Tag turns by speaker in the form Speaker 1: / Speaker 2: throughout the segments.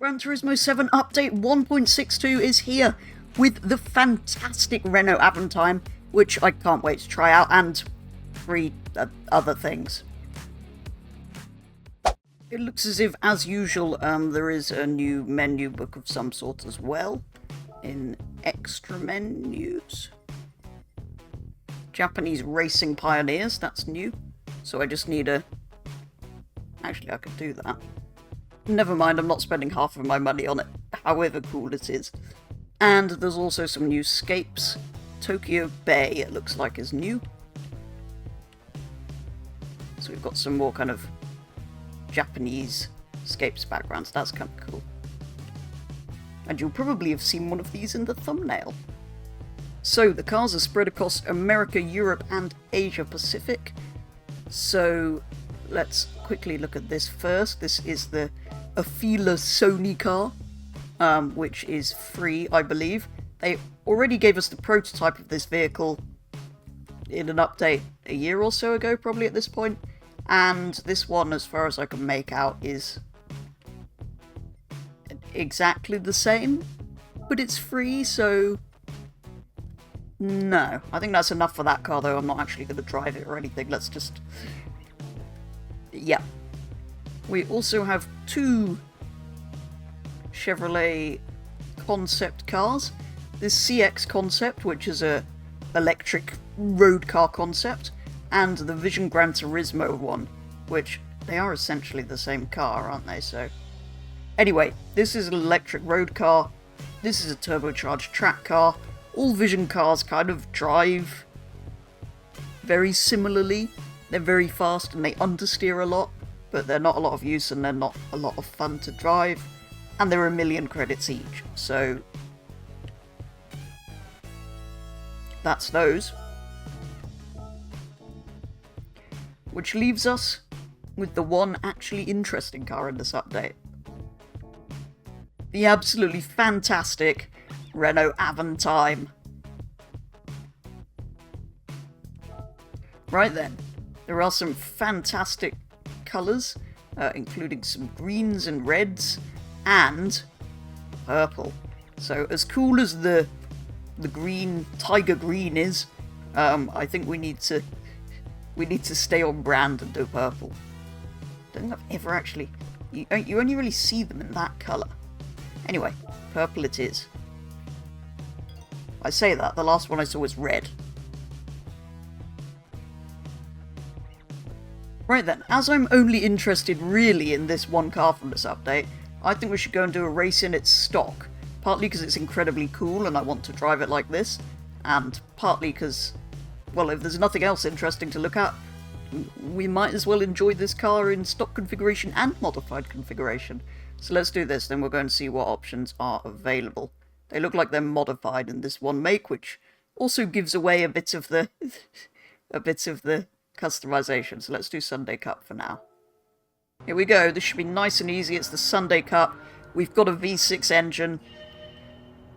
Speaker 1: Gran Turismo 7 Update 1.62 is here with the fantastic Renault AVANTIME, which I can't wait to try out, and 3 other things. It looks as if, as usual, there is a new menu book of some sort as well, in extra menus. Japanese Racing Pioneers, that's new. So I just need a... Actually, I could do that. Never mind, I'm not spending half of my money on it, however cool it is. And there's also some new scapes. Tokyo Bay, it looks like, is new. So we've got some more kind of Japanese scapes backgrounds. That's kind of cool. And you'll probably have seen one of these in the thumbnail. So the cars are spread across America, Europe, and Asia Pacific. So let's quickly look at this first. This is the Afeela Sony car, which is free, I believe. They already gave us the prototype of this vehicle in an update a year or so ago, probably at this point. And this one, as far as I can make out, is exactly the same, but it's free, so no. I think that's enough for that car, though. I'm not actually going to drive it or anything. Let's just... yeah. We also have 2 Chevrolet concept cars. This CX concept, which is a electric road car concept, and the Vision Gran Turismo one, which they are essentially the same car, aren't they? So anyway, this is an electric road car. This is a turbocharged track car. All Vision cars kind of drive very similarly. They're very fast and they understeer a lot, but they're not a lot of use and they're not a lot of fun to drive. And they're 1 million credits each, so that's those. Which leaves us with the one actually interesting car in this update. The absolutely fantastic Renault AVANTIME. Right then, there are some fantastic colours, including some greens and reds, and purple. So as cool as the green, tiger green is, I think we need to stay on brand and do purple. I don't think I've ever actually... You only really see them in that colour. Anyway, purple it is. I say that, the last one I saw was red. Right then, as I'm only interested really in this one car from this update, I think we should go and do a race in its stock. Partly because it's incredibly cool and I want to drive it like this, and partly because, well, if there's nothing else interesting to look at, we might as well enjoy this car in stock configuration and modified configuration. So let's do this, then we'll go and see what options are available. They look like they're modified in this one make, which also gives away a bit of the customization. So let's do Sunday Cup for now. Here we go. This should be nice and easy. It's the Sunday Cup. We've got a V6 engine.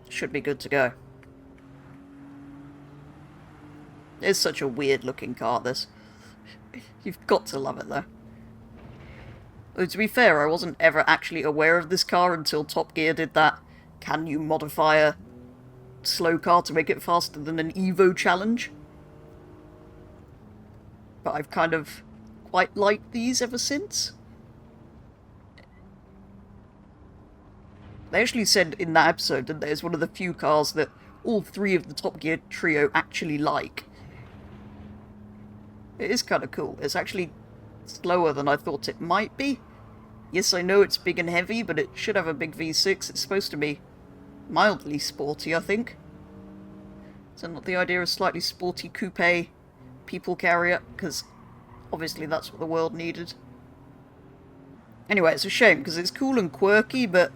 Speaker 1: Should be good to go. It's such a weird looking car, this. You've got to love it, though. To be fair, I wasn't ever actually aware of this car until Top Gear did that "can you modify a slow car to make it faster than an Evo challenge?" But I've kind of quite liked these ever since. They actually said in that episode that there's one of the few cars that all 3 of the Top Gear trio actually like. It is kind of cool. It's actually slower than I thought it might be. Yes, I know it's big and heavy, but it should have a big V6. It's supposed to be mildly sporty, I think. Is that not the idea of slightly sporty coupe people carrier? Because obviously that's what the world needed. Anyway, it's a shame, because it's cool and quirky, but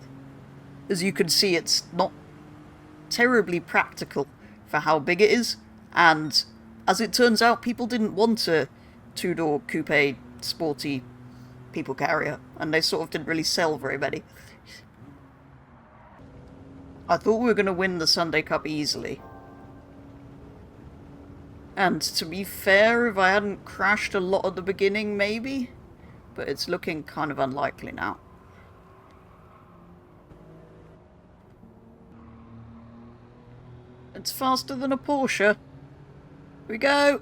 Speaker 1: as you can see, it's not terribly practical for how big it is. And as it turns out, people didn't want a 2-door coupe sporty people carrier, and they sort of didn't really sell very many. I thought we were going to win the Sunday Cup easily. And to be fair, if I hadn't crashed a lot at the beginning, maybe. But it's looking kind of unlikely now. It's faster than a Porsche. Here we go.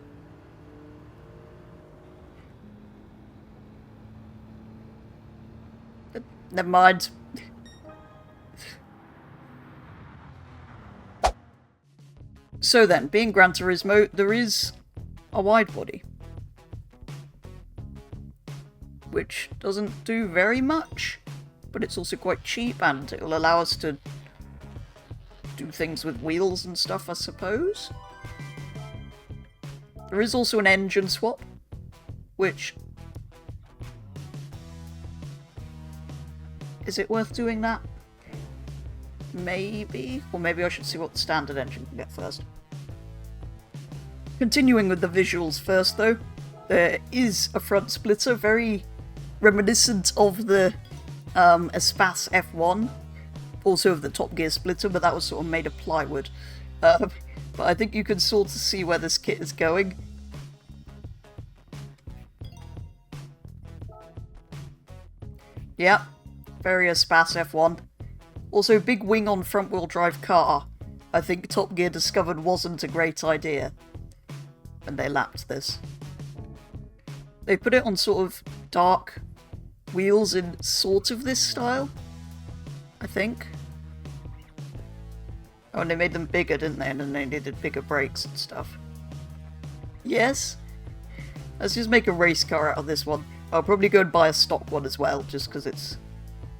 Speaker 1: Never mind. So then, being Gran Turismo, there is a wide body, which doesn't do very much, but it's also quite cheap and it'll allow us to do things with wheels and stuff, I suppose. There is also an engine swap, which... Is it worth doing that? Maybe? Or maybe I should see what the standard engine can get first. Continuing with the visuals first, though, there is a front splitter, very reminiscent of the Espace F1, also of the Top Gear splitter, but that was sort of made of plywood. But I think you can sort of see where this kit is going. Yeah, very Espace F1. Also, big wing on front-wheel drive car. I think Top Gear discovered wasn't a great idea. And they lapped this. They put it on sort of dark wheels in sort of this style, I think. Oh, and they made them bigger, didn't they? And then they needed bigger brakes and stuff. Yes. Let's just make a race car out of this one. I'll probably go and buy a stock one as well, just because it's...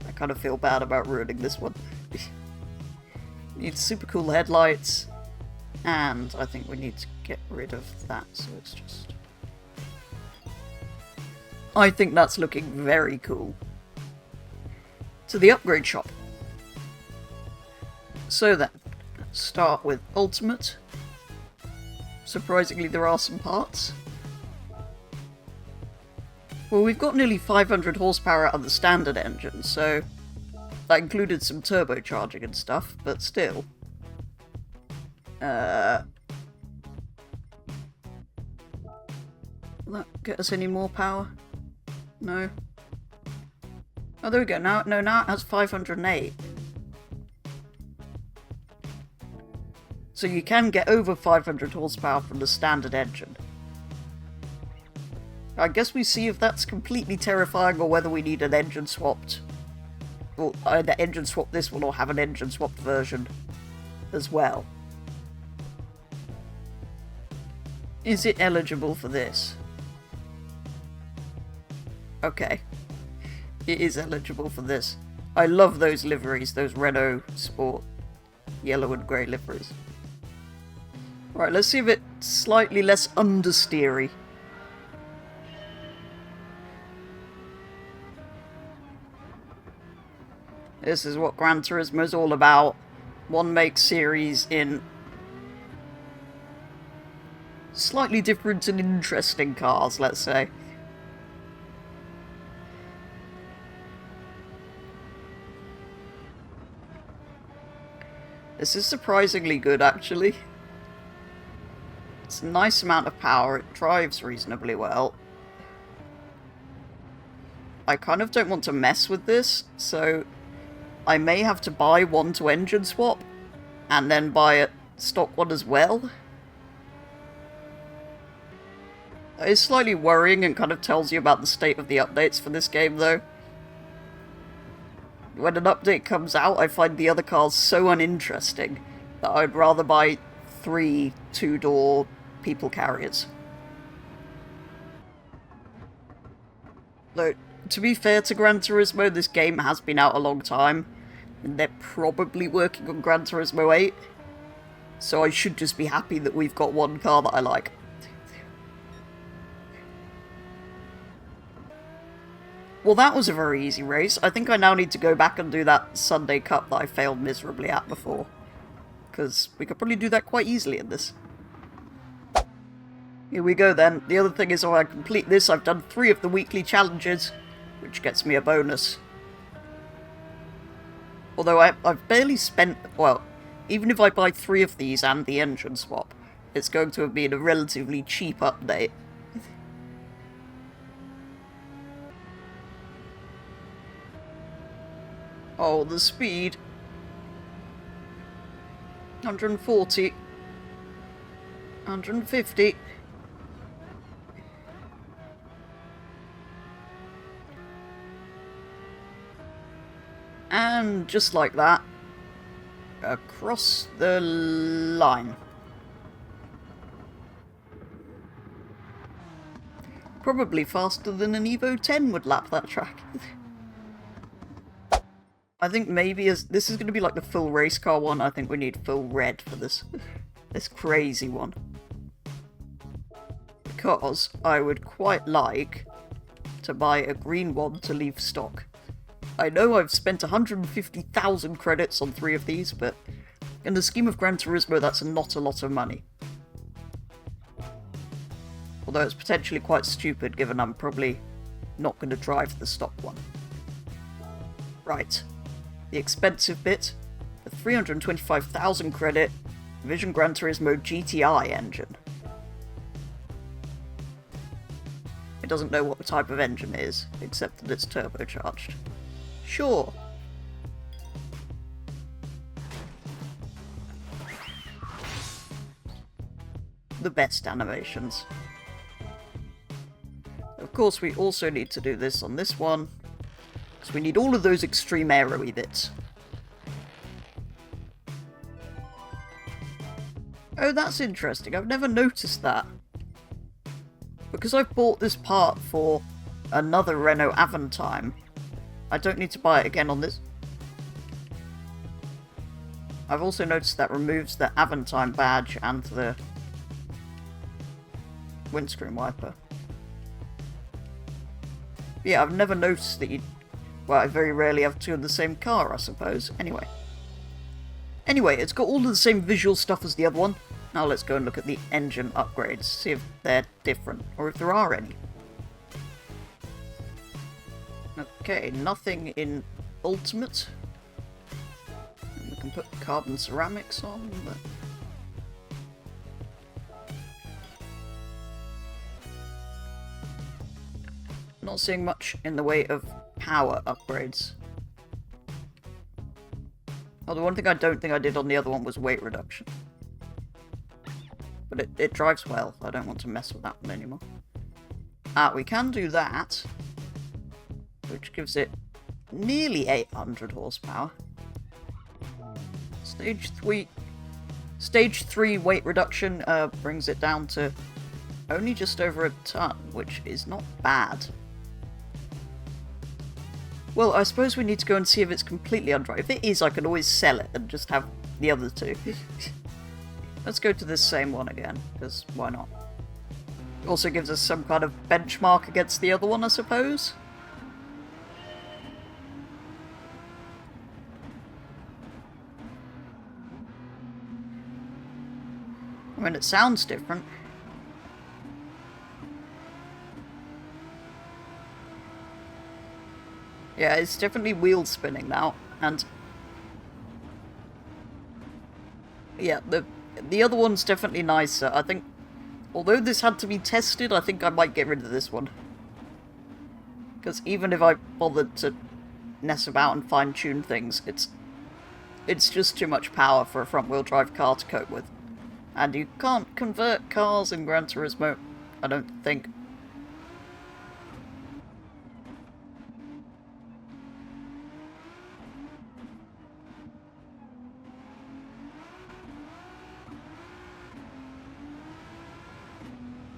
Speaker 1: I kind of feel bad about ruining this one. Need super cool headlights. And I think we need to get rid of that, so it's just... I think that's looking very cool. To the upgrade shop. So then, let's start with Ultimate. Surprisingly, there are some parts. Well, we've got nearly 500 horsepower out of the standard engine, so that included some turbocharging and stuff, but still. Will that get us any more power? No. Oh, there we go. Now it has 508. So you can get over 500 horsepower from the standard engine. I guess we see if that's completely terrifying or whether we need an engine swapped. Or either engine swap this one or have an engine swapped version as well. Is it eligible for this? Okay. It is eligible for this. I love those liveries, those Renault Sport yellow and grey liveries. Right, let's see if it's slightly less understeery. This is what Gran Turismo is all about. One makes series in slightly different and interesting cars, let's say. This is surprisingly good, actually. It's a nice amount of power, it drives reasonably well. I kind of don't want to mess with this, so I may have to buy one to engine swap, and then buy a stock one as well. It's slightly worrying and kind of tells you about the state of the updates for this game, though. When an update comes out, I find the other cars so uninteresting that I'd rather buy 3 two-door people carriers. Though, to be fair to Gran Turismo, this game has been out a long time, and they're probably working on Gran Turismo 8, so I should just be happy that we've got one car that I like. Well, that was a very easy race. I think I now need to go back and do that Sunday Cup that I failed miserably at before. Because we could probably do that quite easily in this. Here we go then. The other thing is, when I complete this, I've done 3 of the weekly challenges, which gets me a bonus. Although I've barely spent... Well, even if I buy 3 of these and the engine swap, it's going to have been a relatively cheap update. Oh, the speed. 140. 150. And just like that, across the line. Probably faster than an Evo 10 would lap that track. I think maybe as this is going to be like the full race car one, I think we need full red for this crazy one. Because I would quite like to buy a green one to leave stock. I know I've spent 150,000 credits on 3 of these, but in the scheme of Gran Turismo, that's not a lot of money. Although it's potentially quite stupid, given I'm probably not going to drive the stock one. Right. The expensive bit. The 325,000 credit Vision Gran Turismo GTI engine. It doesn't know what the type of engine is, except that it's turbocharged. Sure. The best animations. Of course, we also need to do this on this one, because we need all of those extreme aero-y bits. Oh, that's interesting. I've never noticed that. Because I've bought this part for another Renault AVANTIME, I don't need to buy it again on this. I've also noticed that removes the AVANTIME badge and the windscreen wiper. Yeah, I've never noticed that you... Well, I very rarely have two in the same car, I suppose. Anyway, it's got all of the same visual stuff as the other one. Now let's go and look at the engine upgrades, see if they're different, or if there are any. Okay, nothing in Ultimate. And we can put carbon ceramics on, but... Not seeing much in the way of power upgrades. Oh, the one thing I don't think I did on the other one was weight reduction. But it drives well. I don't want to mess with that one anymore. We can do that, which gives it nearly 800 horsepower. Stage 3 weight reduction brings it down to only just over a ton, which is not bad. Well, I suppose we need to go and see if it's completely undrive. If it is, I can always sell it and just have the other two. Let's go to this same one again, because why not? It also gives us some kind of benchmark against the other one, I suppose. I mean, it sounds different. Yeah, it's definitely wheel spinning now, and... Yeah, the other one's definitely nicer. I think, although this had to be tested, I think I might get rid of this one. Because even if I bothered to mess about and fine-tune things, it's just too much power for a front-wheel drive car to cope with. And you can't convert cars in Gran Turismo, I don't think.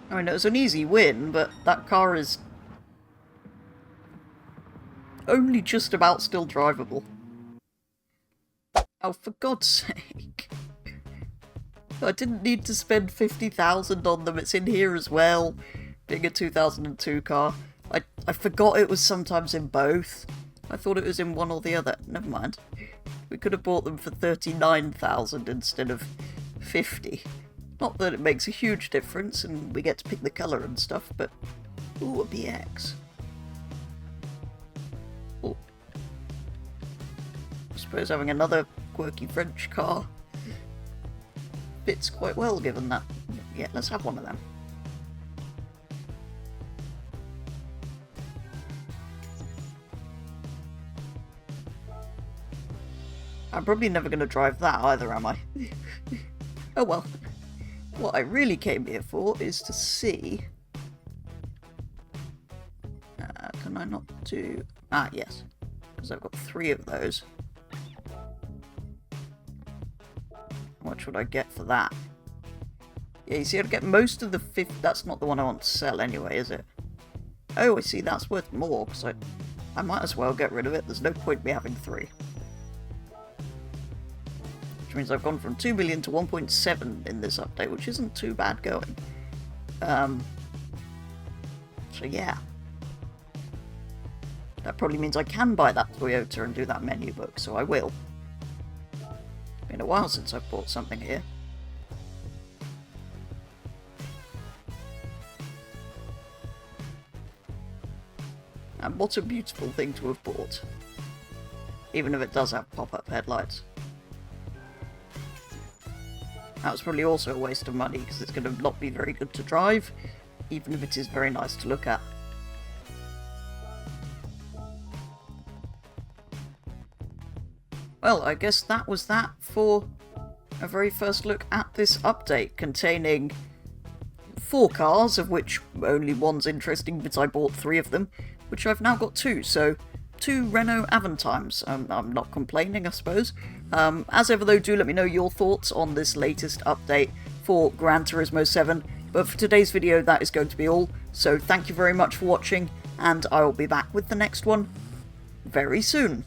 Speaker 1: I mean, it was an easy win, but that car is only just about still drivable. Oh, for God's sake. I didn't need to spend 50,000 on them, it's in here as well, being a 2002 car. I forgot it was sometimes in both. I thought it was in one or the other. Never mind. We could have bought them for 39,000 instead of 50. Not that it makes a huge difference, and we get to pick the colour and stuff, but... Ooh, a BX. Ooh. I suppose having another quirky French car fits quite well, given that. Yeah, let's have one of them. I'm probably never going to drive that either, am I? Oh well. What I really came here for is to see... can I not do... Ah, yes. Because I've got 3 of those. How much would I get for that? Yeah, you see, I'd get most of the 50... That's not the one I want to sell anyway, is it? Oh, I see, that's worth more, because I might as well get rid of it. There's no point me having 3. Which means I've gone from 2 million to 1.7 in this update, which isn't too bad going. So yeah. That probably means I can buy that Toyota and do that menu book, so I will. It's been a while since I've bought something here. And what a beautiful thing to have bought. Even if it does have pop-up headlights. That was probably also a waste of money, because it's going to not be very good to drive, even if it is very nice to look at. Well, I guess that was that for a very first look at this update, containing 4 cars, of which only one's interesting because I bought 3 of them, which I've now got 2, so 2 Renault Avantimes. I'm not complaining, I suppose. As ever though, do let me know your thoughts on this latest update for Gran Turismo 7, but for today's video that is going to be all, so thank you very much for watching, and I will be back with the next one very soon.